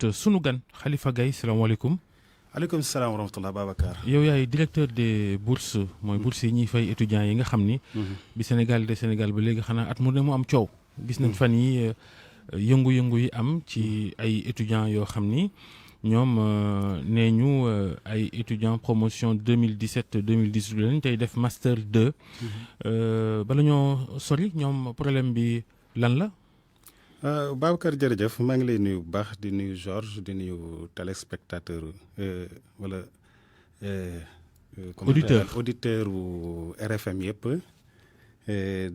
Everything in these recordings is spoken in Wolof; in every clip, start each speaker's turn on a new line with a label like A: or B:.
A: direct sunu gan Khalifa Gaye salaamaaleykum.
B: aleykum salaam wa rahmatulah Babacar.
A: yow yaay directeur des bourses mooy bourses yi ñuy fay étudiants yi nga xam ni. bi Sénégal ba léegi xanaa at mu ne mu am coow. gis nañ fan yi yëngu-yëngu yi am ci ay étudiants yoo xam ni ñoom nee ñu ay étudiants promotion 2017 2018 lañ tey def master 2. bala ñoo sori ñoom problème bi lan la.
B: Babacar jërëjëf maa ngi lay nuyu bu baax di nuyu Georges di nuyu téléspectateur wala. auditeur wu RFM yëpp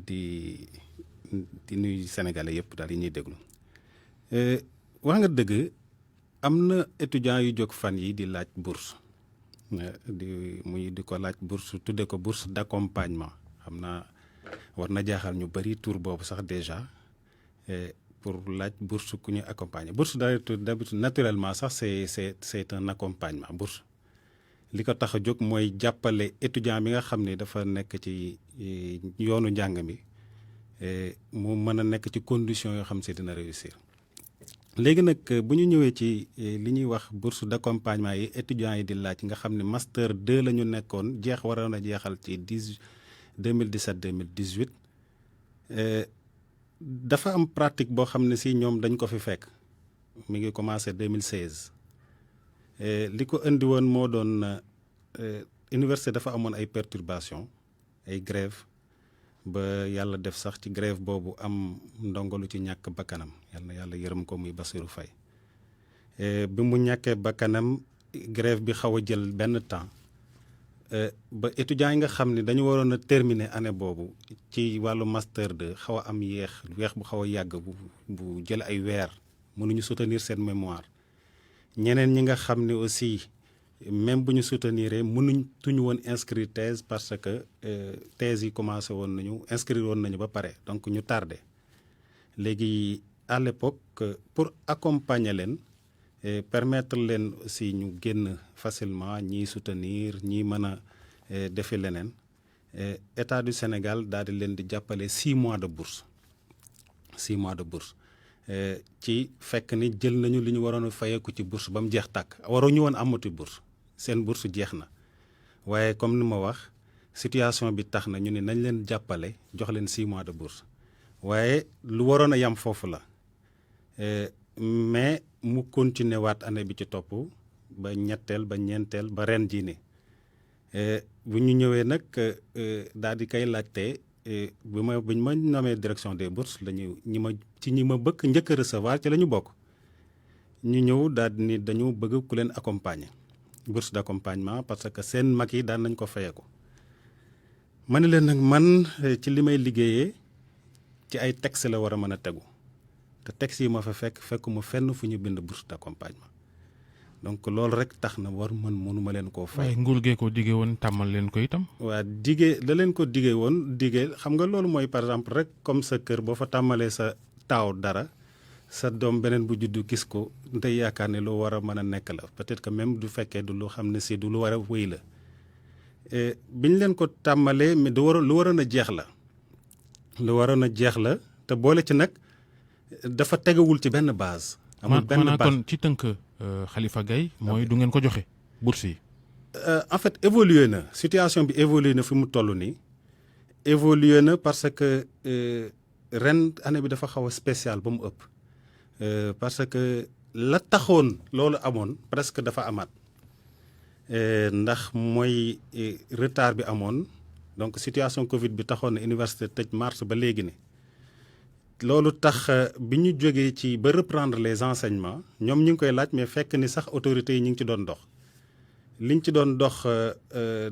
B: di nuyu Sénégalais yëpp daal yi ñuy déglu. wax nga dëgg am na étudiants yu jóg fan yi di laaj bourse di ko laaj bourse tudde ko bourse d'accompagnement xam naa war na jaaxal ñu bëri tour boobu sax déjà. Pour laaj bourse ku ñu accompagner bourse d'habitude naturellement sax c'est un accompagnement bourse li ko tax a jóg mooy jàppale étudiant bi nga xam ne dafa nekk ci yoonu njàng mi mu mën a nekk ci condition yoo xam si dina réussir. léegi nag bu ñu ñëwee ci li ñuy wax bourse d'accompagnement yi étudiants yi di laaj nga xam ne master 2 la ñu nekkoon waroon a jeexal ci 2017 2018. dafa am pratique boo xam ne si ñoom dañ ko fi fekk mi ngi commencé 2016 li ko indi woon moo doon université dafa amoon ay perturbations ay grève ba yàlla def sax ci grève boobu am ndongalu ci ñàkk bakkanam yàlla yërëm ko muy Bassirou Faye bi mu ñàkkee bakkanam grève bi xaw a jël benn temps ba étudiants yi nga xam ne dañu waroon a terminer année boobu ci wàllu master 2 xaw a am weex bu xaw a yàgg bu jël ay weer mënuñu soutenir seen mémoire ñeneen ñi nga xam ne aussi même bu ñu soutenir mënuñ tuñu woon inscrire thèse parce que thèse yi commencé woon nañu inscrire woon nañu ba pare donc ñu tardé léegi à l'époque pour accompagner leen permettre leen aussi ñu génn facilement ñiy soutenir ñi mën a defi leneen état du Sénégal daal di leen di jàppale 6 mois de bourse 6 mois de bourse ci fekk ni jël nañu li ñu waroon a fayeeku ci bourse ba mu jeex tàkk waruñu woon amati bourse seen bourse jeex na waaye comme ni ma wax situation bi tax na ñu ne nañ leen jàppale jox leen 6 mois de bourse waaye lu waroon a yam foofu la mais mu continuer waat année bi ci topp ba ñetteel ba ñeenteel ba ren jii ni bu ñu ñëwee nag daal di koy laajte bi ñu ma nommé direction des bourses ñi ma bëgg njëkk a recevoir ci la ñu bokk ñu ñëw daal di ni dañu bëgg ku leen accompagner bourse d'accompagnement parce que seen mag yi daan nañ ko fayeeku ma ne leen nag man ci li may liggéeyee ci ay texte la war a mën a tegu te texte yi ma fa fekkuma fenn fu ñu bind bourse d'accompagnement donc loolu rek tax na mënuma leen koo fay.
A: waaye nguur gee ko diggee woon tàmmal leen ko itam.
B: waa la leen ko diggee woon xam nga loolu mooy par exemple rek comme sa kër boo fa tàmmalee sa taaw dara sa doom beneen bu juddu gis ko day yaakaar ne lu war a mën a nekk la peut-être que même du fekkee du lu xam ne si du lu war a wéy la biñ leen ko tàmmalee mais lu waroon a jeex la lu waroon a jeex la te boole ci nag dafa tegawul ci benn base.
A: amul benn base kon ci tënk Khalifa Gaye mooy du ngeen ko joxe bourse yi.
B: en fait évolué na situation bi évolué na fi mu toll nii évolué na parce que ren année bi dafa xaw a spécial ba mu ëpp parce que la taxoon loolu amoon presque dafa amaat ndax mooy retard bi amoon donc situation Covid bi taxoon na université tëj mars ba léegi ne loolu tax bi ñu jógee ci ba reprendre les enseignements ñoom ñu ngi koy laaj mais fekk ni sax autorités yi ñu ngi ci doon dox liñ ci doon dox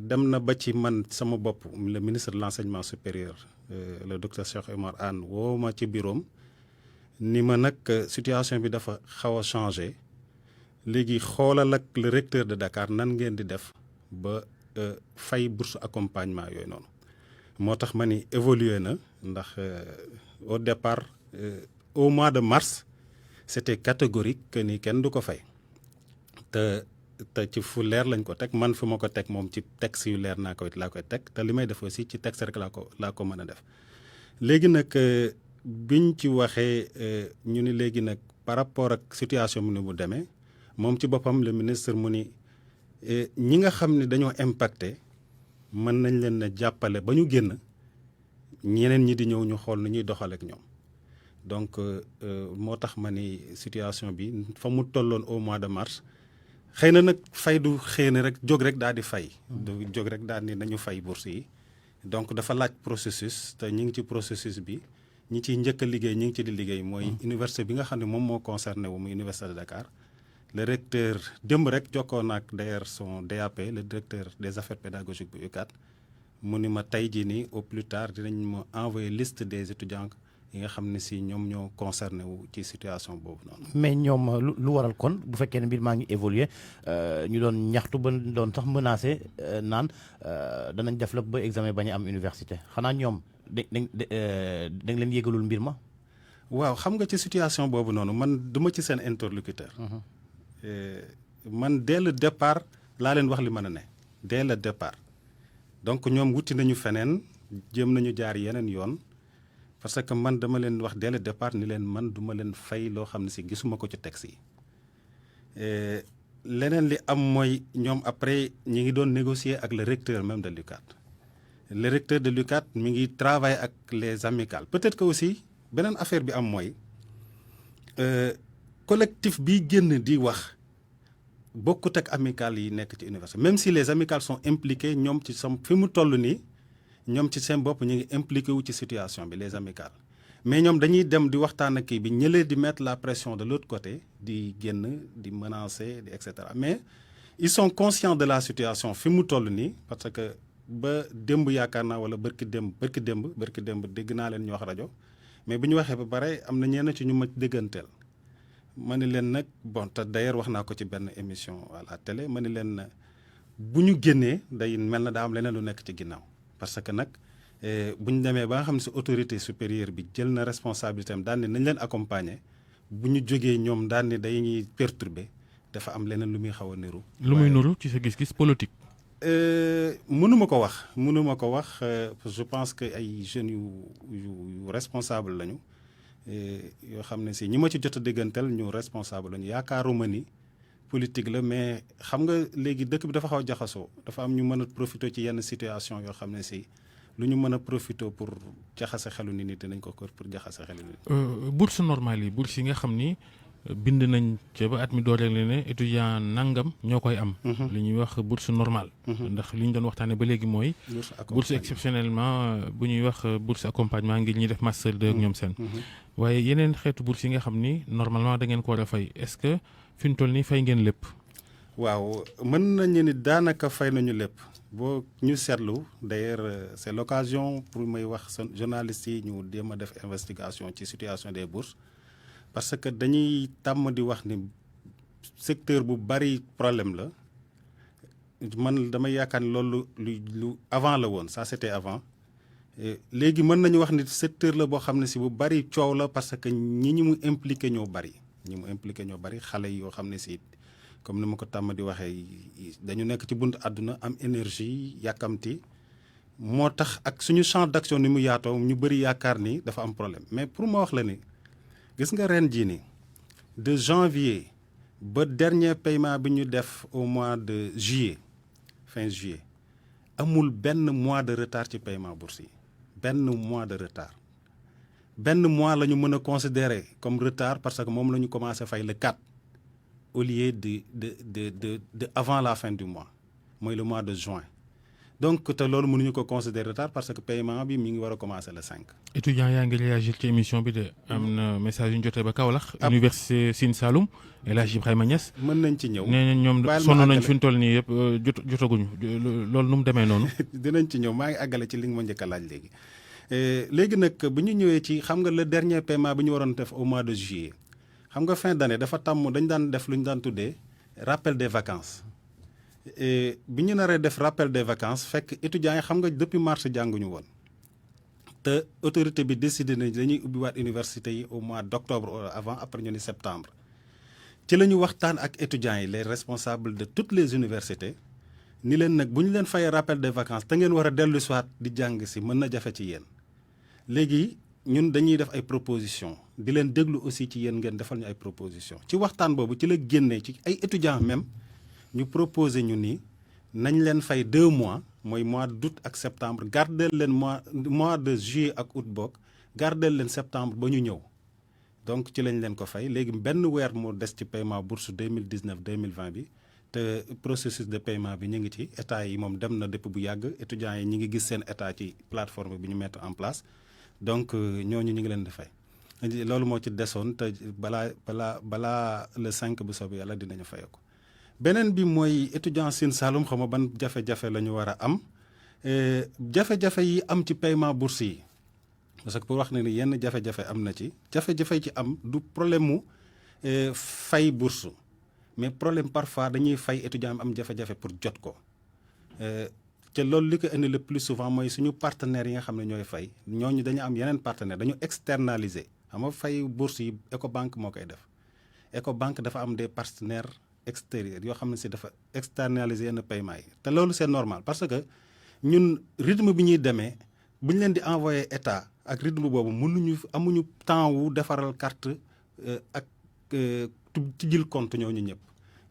B: dem na ba ci man sama bopp le ministre de l'enseignement supérieur le docteur Cheikh Oumar Anne woo ma ci bureau ni ma nag situation bi dafa xaw a changé léegi xoolal ak le recteur de Dakar nan ngeen di def ba fay bourse accompagnement yooyu noonu moo tax ma ni évolué na ndax au départ au mois de mars c'était catégorique que ni kenn du ko fay te ci fu leer lañ ko teg man fu ma ko teg moom ci texte yu leer laa koy teg te li may def aussi ci texte rek laa ko mën a def léegi nag biñ ci waxee ñu ni léegi nag par rapport ak situation bi ni mu demee moom ci boppam le ministre mu ni ñi nga xam ne dañoo impacté mën nañ leen a jàppale ba ñu génn ñeneen ñi di ñëw ñu xool nu ñuy doxal ak ñoom donc moo tax ma ni situation bi fa mu tolloon au mois de mars xëy na nag fay du xëy na rek jóg rek daal di fay. du jóg rek daal di nañu fay bourse yi donc dafa laaj processus te ñu ngi ci processus bi ñi ciy njëkk a liggéey ñi ngi ci di liggéey mooy université bi nga xam ne moom moo concerné wu muy université de Dakar. Le recteur démb rek jokkoo na ak d'ailleurs son DAP le directeur des affaires pédagogiques bu UCAD mu ni ma tey jii nii au plus tard dinañ ma envoyer liste des étudiants yi nga xam ne si ñoom ñoo concerné wu ci situation boobu noonu.
C: mais ñoom lu waral kon bu fekkee ne mbir maa ngi évoluer ñu doon ñaxtu ba doon sax menacé naan danañ def la ba examen bañ a am université xanaa ñoom da leen yégalul mbir ma.
B: waaw xam nga ci situation boobu noonu man duma ci seen interlocuteur. man dès le départ laa leen wax li mën a ne dès le départ donc ñoom wuti nañu feneen jéem nañu jaar yeneen yoon parce que man dama leen wax dès le départ ni leen man duma leen fay loo xam ne si gisuma ko ci texte yi leneen li am mooy ñoom après ñi ngi doon négocier ak le recteur même de l'UCAD le recteur de l'UCAD mi ngi travailler ak les amicales peut-être que aussi beneen affaire bi am mooy collectif bi génn di wax bokkut ak amicales yi nekk ci université même si les amicales sont impliquées ñoom ci sam fi mu toll nii ñoom ci seen bopp ñu ngi impliqué wu ci situation bi les amicales mais ñoom dañuy dem di waxtaan ak kii bi ñëlee di mettre la pression de l'autre côté di génn di menacer di et cetera mais ils sont conscients de la situation fi mu toll nii parce que ba démb yaakaar naa wala bërki démb dégg naa leen ñu wax rajo mais bu ñu waxee ba pare am na ñenn ci ñu ma dégganteel ma ni leen nag bon te d'ailleurs wax naa ko ci benn émission à la télé ma ni leen bu ñu génnee day mel na daa am leneen lu nekk ci ginnaaw parce que nag bu ñu demee ba nga xam ne si autorité supérieure bi jël na responsabilité am daal ni nañ leen accompagner bu ñu jógee ñoom daal ni dañuy perturber dafa am leneen lu muy xaw a niru.
A: lu muy niru ci sa gis-gis politique.
B: mënuma ko wax je pense que ay jeunes yu responsable lañu yoo xam ne si ñi ma ci jot a déggantel ñu responsable lañu yaakaaruma ni politique la mais xam nga léegi dëkk bi dafa xaw a jaxasoo dafa am ñu mën a profité ci yenn situation yoo xam ne si lu ñu mën a profité pour jaxase xelu nit ñi dinañ ko pour jaxase xelu nit ñi.
A: bourse normale yi bourse yi nga xam ni bind nañ ca ba at mi dooreel ne étudiant nangam ñoo koy am. li ñuy wax bourse normale. ndax li ñu doon waxtaanee ba léegi mooy. bourse exceptionnellement bu ñuy wax bourse accompagnement ngir ñuy def master 2 ak ñoom seen. waaye yeneen xeetu bourse yi nga xam ni normalement da ngeen ko war a fay est-ce que fi mu toll nii fay ngeen lépp.
B: waaw mën nañu ni daanaka fay nañu lépp boo ñu seetlu d'ailleurs c'est l'occasion pour may wax journalistes yi ñu jéem a def investigation ci situation des bourses. parce que dañuy tàmm di wax ni secteur bu bari problème la man dama yaakaar ni loolu lu avant la woon ça c'était avant léegi mën nañu wax ni secteur la boo xam ne si bu bari coow la parce que ñi mu impliqué ñoo bari xale yoo xam ne si comme ni ma ko tàmm di waxee dañu nekk ci buntu àdduna am énergie yàkkamti moo tax ak suñu champ d'action ni mu yaatoo ñu bari yaakaar ni dafa am problème mais pour ma wax la ni gis nga ren jii nii de janvier ba dernier paiement bi ñu def au mois de juillet fin juillet amul benn mois de retard ci paiement bourse yi benn mois de retard benn mois la ñu mën a considérer comme retard parce que moom la ñu commencé fay le 4 au lieu de avant la fin du mois mooy le mois de juin donc te loolu mënuñu ko considérer retard parce que paiement bi mi ngi war a commencer le 5.
A: étudiants yaa ngi réagir ci émission bi de am na message yu ñu jotee ba Kaolack. université Sine Saloum El Hadj Ibrahima Niass.
B: mën nañ ci ñëw
A: nee nañ ñoom sonn nañ fi ñu toll nii yëpp jotaguñu loolu nu mu demee noonu.
B: dinañ ci ñëw maa ngi àggale ci li nga ma njëkk a laaj léegi. léegi nag bu ñu ñëwee ci xam nga le dernier paiement bi ñu waroon def au mois de juillet xam nga fin d'année dafa tàmm dañ daan def lu ñu daan tuddee rappel des vacances. bi ñu naree def rappel des vacances fekk étudiants yi xam nga depuis mars jànguñu woon te autorité bi décidé nañ dañuy ubbiwaat université yi au mois d'octobre avant après ñu ni septembre ci la ñu waxtaan ak étudiants yi les responsables de toutes les universités ni leen nag bu ñu leen fayee rappel des vacances te ngeen war a dellu soit di jàng si mën na jafe ci yéen léegi ñun dañuy def ay propositions di leen déglu aussi ci yéen ngeen defal ñu ay propositions ci waxtaan boobu ci la génnee ci ay étudiants même ñu proposer ñu ni nañ leen fay 2 mois mooy mois d'août ak septembre gardeel leen mois de juillet ak août boog gardeel leen septembre ba ñu ñëw donc ci lañ leen ko fay léegi benn weer moo des ci paiement bourse 2019 2020 bi te processus de paiement bi ñu ngi ci état yi moom dem na depuis bu yàgg étudiants yi ñu ngi gis seen état ci plateforme bi ñu mettre en place donc ñooñu ñu ngi leen di fay loolu moo ci desoon te balaa le 5 bu soobee yàlla dinañu fayee ko. beneen bi mooy étudiant Sine Saloum xam nga ban jafe-jafe la ñu war a am jafe-jafe yi am ci paiement bourse yi parce que pour wax ne ni yenn jafe-jafe am na ci jafe-jafe ci am du problème mu fay bourse mais problème parfois dañuy fay étudiant am jafe-jafe pour jot ko te loolu li ko indi le plus souvent mooy suñu partenaires yi nga xam ne ñooy fay ñooñu dañu am yeneen partenaire dañu externaliser xam nga fay bourse yi Ecobank moo koy def Ecobank dafa am des partenaires extérieur yoo xam ne si dafa externaliser yenn paiement yi te loolu c'est normal parce que ñun rythme bi ñuy demee bu ñu leen di envoyer état ak rythme boobu amuñu temps wu defaral carte ak tijjil compte ñooñu ñëpp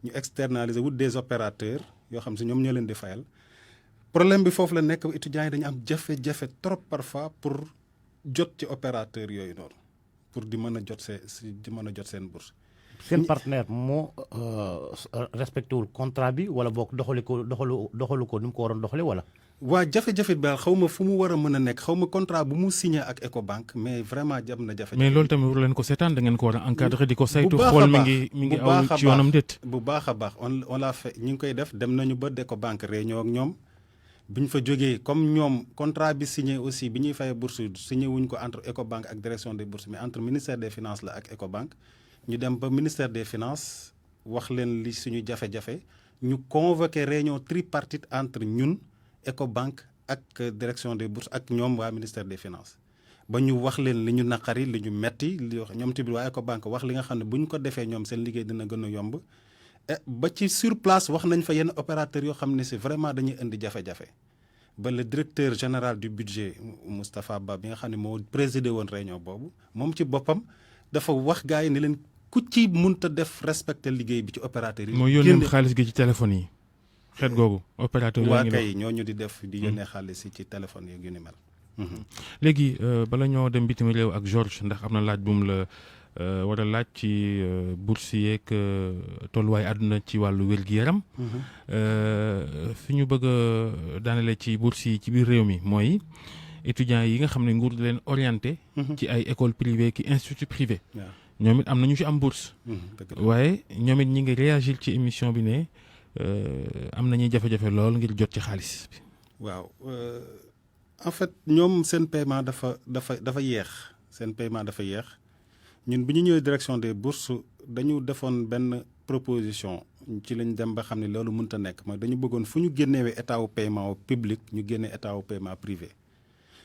B: ñu externaliser wut des opérateurs yoo xam si ñoom ñoo leen di fayal problème bi foofu la nekk étudiants yi dañu am jafe-jafe trop parfois pour jot ci opérateur yooyu noonu pour di mën a jot seen bourse.
C: seen partenaire moo respecté wul contrat bi wala boog doxalu ko ni mu ko waroon doxalee wala.
B: waa jafe-jafe bi daal xaw ma fu mu war a mën a nekk xaw ma contrat bu mu signé ak Ecobank mais vraiment jam na jafe-jafe.
A: mais loolu tamit war leen ko seetaan da ngeen ko war a encadré di ko saytu. xool mi ngi aw ci yoonam déet.
B: bu baax a baax on l'a fait ñu ngi koy def dem nañu ba Ecobank réunion ak ñoom bi ñu fa jógee comme ñoom contrat bi signé aussi bi ñuy fay bourse signé wuñ ko entre Ecobank ak direction des bourses mais entre ministère des finances la ak Ecobank. ñu dem ba ministère des finances wax leen li suñu jafe-jafe ñu convoqué réunion tripartite entre ñun Ecobank ak direction des bourses ak ñoom waa ministère des finances ba ñu wax leen li ñu naqari li ñu metti li wax ñoom tamit waa Ecobank wax li nga xam ne bu ñu ko defee ñoom seen liggéey dina gën a yomb ba ci sur place wax nañ fa yenn opérateurs yoo xam ne si vraiment dañuy indi jafe-jafe ba le directeur général du budget Moustapha Ba bi nga xam ne moo présidé woon réunion boobu moom ci boppam dafa wax gars yi ne leen ku ci mënta def respecter liggéey bi ci opérateur yi.
A: moo yónnee xaalis gi ci téléphone yi xeet googu opérateur yi.
B: waa kay ñooñu di def di yónnee xaalis yi ci téléphone yi yu ni mel.
A: léegi bala ñoo dem bitim réew ak Georges ndax am na laaj bu mu la war a laaj ci bourse yeeg tolluwaay àdduna ci wàllu wér-gu-yaram. fi ñu bëgg a daanale ci bourse yi ci biir réew mi mooy étudiants yi nga xam ne nguur di leen orienté. ci ay écoles privées ki institut privé. ñoom it am na ñu ci am bourse. waaye ñoom it ñi ngi réagir ci émission bi ne am nañuy jafe-jafe lool ngir jot ci xaalis bi.
B: waaw en fait ñoom seen paiement dafa yeex seen paiement dafa yeex ñun bi ñu ñëwee direction des bourses dañu defoon benn proposition ci lañ dem ba xam ne loolu mënut a nekk mooy dañu bëggoon fu ñu génnewee état wu paiement public ñu génnee état wu paiement privé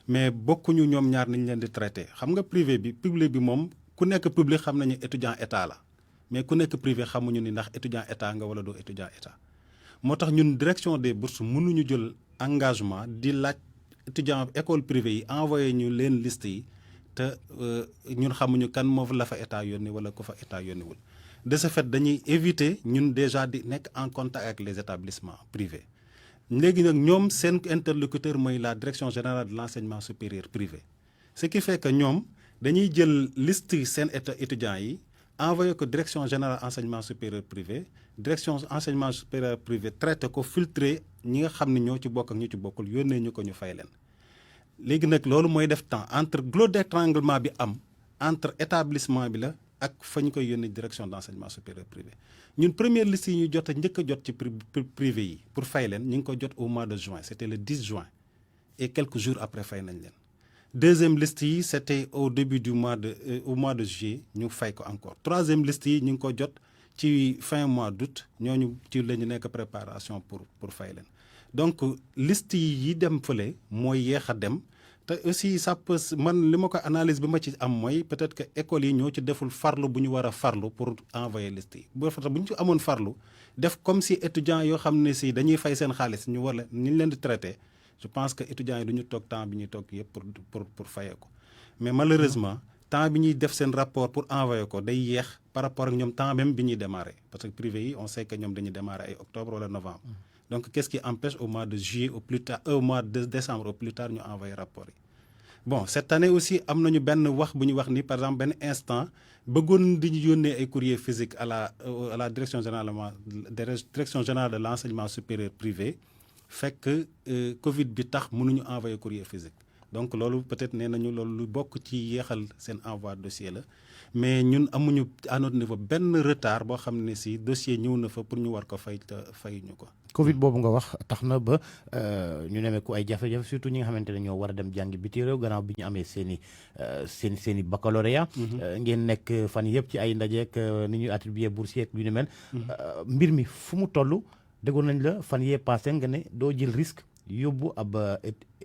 B: mais bokkuñu ñoom ñaar nañ leen di traité xam nga privé bi public bi moom. ku nekk public xam nañu étudiant état la mais ku nekk privé xamuñu ni ndax étudiant état nga wala doo étudiant état moo tax ñun direction des bourses mënuñu jël engagement di laaj étudiant école privée yi envoyé ñu leen liste yi te ñun xamuñu kan moo la fa état yónni wala ko fa état yónniwul de ce fait dañuy éviter ñun déjà di nekk en contact avec les établissements privés léegi nag ñoom seen interlocuteur mooy la direction générale de l'enseignement supérieur privé ce qui fait que ñoom dañuy jël liste seen étudiants yi envoyé ko direction générale enseignement supérieur privé direction enseignement supérieur privé traité ko filtré ñi nga xam ne ñoo ci bokk ak ñu ci bokkul yónnee ñu ko ñu fay leen. léegi nag loolu mooy def temps entre goulot d'étranglement bi am entre établissement bi la ak fa ñu koy yónnee direction d'enseignement supérieur privé ñun première liste yi ñu jot a njëkk a jot ci privé yi pour fay leen ñu ngi ko jot au mois de juin c'était le 10 juin et quelques jours après fay nañ leen. deuxième liste yi c'était au début du mois de juillet ñu fay ko encore troisième liste yi ñu ngi ko jot ci fin mois d'août ñooñu ci la ñu nekk préparation pour fay leen donc liste yi dem fële mooy yéex a dem te aussi ça peut man li ma ko analyse bi ma ci am mooy peut-être que écoles yi ñoo ci deful farlu bu ñu war a farlu pour envoyer liste yi bu ñu ci amoon farlu def comme si étudiants yoo xam ne si dañuy fay seen xaalis ñu leen di traité je pense que étudiants yi du ñu toog temps bi ñuy toog yëpp pour fayee ko mais malheureusement temps bi ñuy def seen rapport pour envoyer ko day yeex par rapport ak ñoom temps même bi ñuy démarrer parce que privé yi on sait que ñoom dañuy démarrer ay octobre wala novembre. Donc qu'est-ce qui empêche au mois de juillet au plus tard au mois de décembre au plus tard ñu envoyer rapport yi. Bon cette année aussi am nañu benn wax bu ñu wax ni par exemple benn instant bëggoon di ñu yónnee ay courrier physique à la direction générale de l'enseignement supérieur privé fekk Covid bi tax mënuñu envoyer courrier physique. Donc loolu peut-être nee nañu loolu lu bokk ci yéexal seen envoi dossier la mais ñun amuñu à notre niveau benn retard boo xam ne si dossier ñëw na fa pour ñu war ko fay te fayuñu ko.
C: Covid boobu nga wax tax na ba ñu nemmeeku ay jafe-jafe surtout ñi nga xamante ne ñoo war a dem jàngi biti réew gannaaw bi ñu amee seen i baccalauréat. ngeen nekk fan yëpp ci ay ndajeek ni ñuy attribuer boursier ak lu ni mel. mbir mi fu mu toll déggoon nañ la fan yee passé nga ne doo jël risque yóbbu ab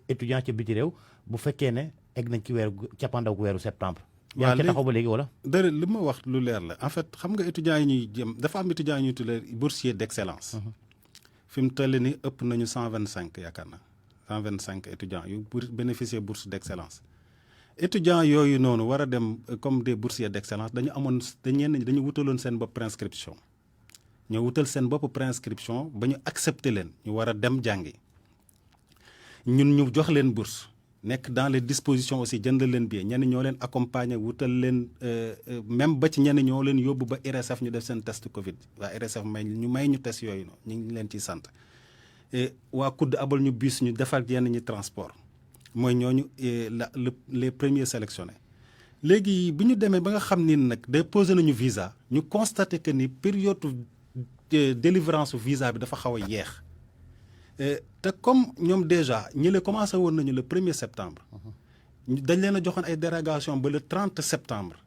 C: étudiant ca biti réew bu fekkee ne egg nañ ci cappaandaw weeru septembre. yaa ngi taxaw ba léegi wala.
B: dëgg li ma wax lu leer la en fait xam nga étudiants yi ñuy jëm dafa am étudiants yi ñuy tuddee boursier d'excellence. fi mu toll nii ëpp nañu 125 yaakaar na 125 étudiants yu bénéficier bourse d'excellence. étudiants yooyu noonu war a dem comme des boursiers d'excellence dañu wutaloon seen bopp préinscription ñoo wutal seen bopp préinscription ba ñu accepter leen ñu war a dem jàngi ñun ñu jox leen bourse. nekk dans les dispositions aussi jëndal leen billet ñenn ñoo leen accompagner wutal leen même ba ci ñenn ñoo leen yóbbu ba RSF ñu def seen test Covid waa RSF may ñu test yooyu noonu ñu ngi leen ciy sant waa COUD abal ñu bus ñu defal yenn ñi transport mooy ñooñu les premiers sélectionnés. léegi bi ñu demee ba nga xam ni nag déposé nañu visa ñu constaté que ni période délivrance visa bi dafa xaw a yeex. te comme ñoom déjà ñi le commencé woon nañu le 1er septembre dañ leen a joxoon ay dérogation ba le 30 septembre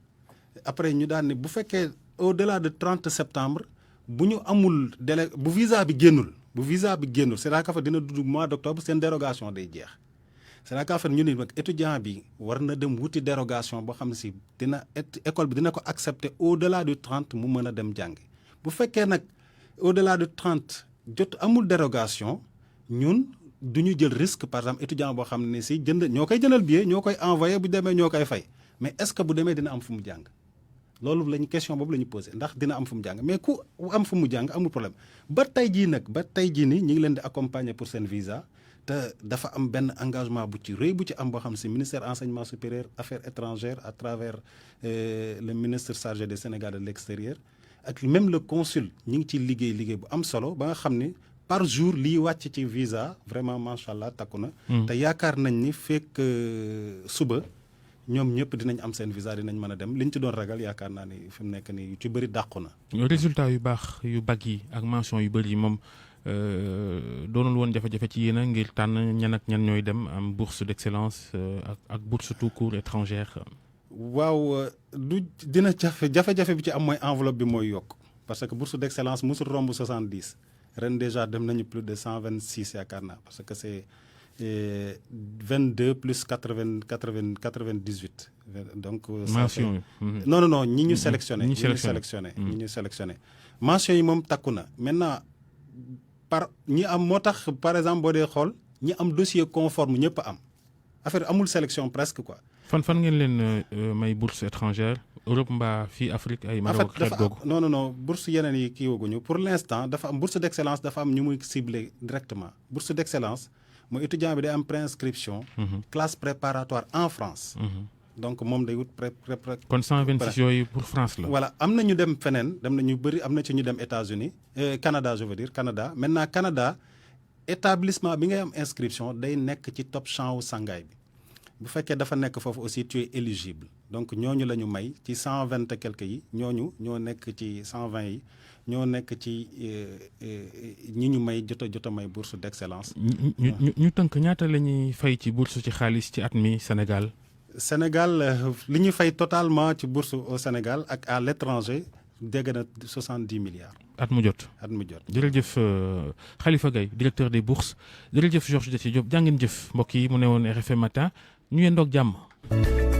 B: après ñu daan ne bu fekkee au-delà de 30 septembre bu ñu amul délai bu visa bi génnul c'est-à-dire que fa dina dugg mois d'octobre seen dérogation day jeex c'est-à-dire que fa ñu ne nag étudiant bi war na dem wuti dérogation boo xam ne si dina école bi dina ko accepter au-delà du 30 mu mën a dem jàngi bu fekkee nag au-delà du 30 jot amul dérogation ñun du ñu jël risque par exemple étudiant boo xam ne si ñoo koy jëndal billet ñoo koy envoyé bu demee ñoo koy fay mais est-ce que bu demee dina am fu mu jàng loolu lañu question boobu la ñu posé ndax dina am fu mu jàng mais ku am fu mu jàng amul problème ba tey jii nii ñu ngi leen di accompagner pour seen visa te dafa am benn engagement bu ci rëy bu ci am boo xam si ministère enseignement supérieur affaires étrangères à travers le ministre chargé des Sénégal de l'extérieur ak même le consul ñu ngi ciy liggéey bu am solo ba nga xam ni par jour lii wàcc ci visa vraiment macha allah takku na. te yaakaar nañ ni fekk suba ñoom ñëpp dinañ am seen visa dinañ mën a dem liñ ci doon ragal yaakaar naa ni fi mu nekk nii yu ci bëri dàqu na.
A: résultat yu baax yu bac yi ak mention yu bëri moom doonul woon jafe-jafe ci yéen a ngir tànn ñan ak ñan ñooy dem am bourse d'excellence ak bourse tout court étrangère.
B: waaw dina jafe-jafe bi ci am mooy enveloppe bi mooy yokk parce que bourse d'excellence musul romb 70. ren déjà dem nañu plus de 126 yaakaar naa parce que c'est 22 plus 98 donc.
A: mention
B: non ñi ñu sélectionné. ñi ñu sélectionné mention yi moom takku na maintenant ñi am moo tax par exemple boo dee xool ñi am dossier conforme ñëpp am affaire amul sélection presque quoi.
A: fan ngeen leen may bourse étrangère Europe mbaa fii Afrique ay Maroc xeet googu.
B: non bourse yeneen yi kii wooguñu pour l'instant dafa am bourse d'excellence dafa am ñu muy ciblé directement bourse d'excellence mooy étudiant bi day am préinscription. classe préparatoire en France. donc moom day wut
A: kon 126 yooyu pour France la.
B: voilà am na ñu dem feneen dem na ñu bëri am na ci ñu dem États-Unis Canada je veux dire Canada maintenant Canada établissement bi ngay am inscription day nekk ci top champ wu Shanghai bi. bu fekkee dafa nekk foofu aussi tu es éligible donc ñooñu la ñu may ci 120 et quelques yi ñooñu ñoo nekk ci 120 yi ñoo nekk ci ñi ñu may jot a may bourse d'excellence.
A: ñu tënk ñaata la ñuy fay ci bourse ci xaalis ci at mi Sénégal.
B: li ñu fay totalement ci bourse au Sénégal ak à l'étranger dégg na 70 milliards.
A: at mu jot. jërëjëf Khalifa Gaye directeur des bourses jërëjëf Georges Dethié Diop jàngeen jëf mbokk yi mu ne woon RFM matin ñu yendoog jàmm.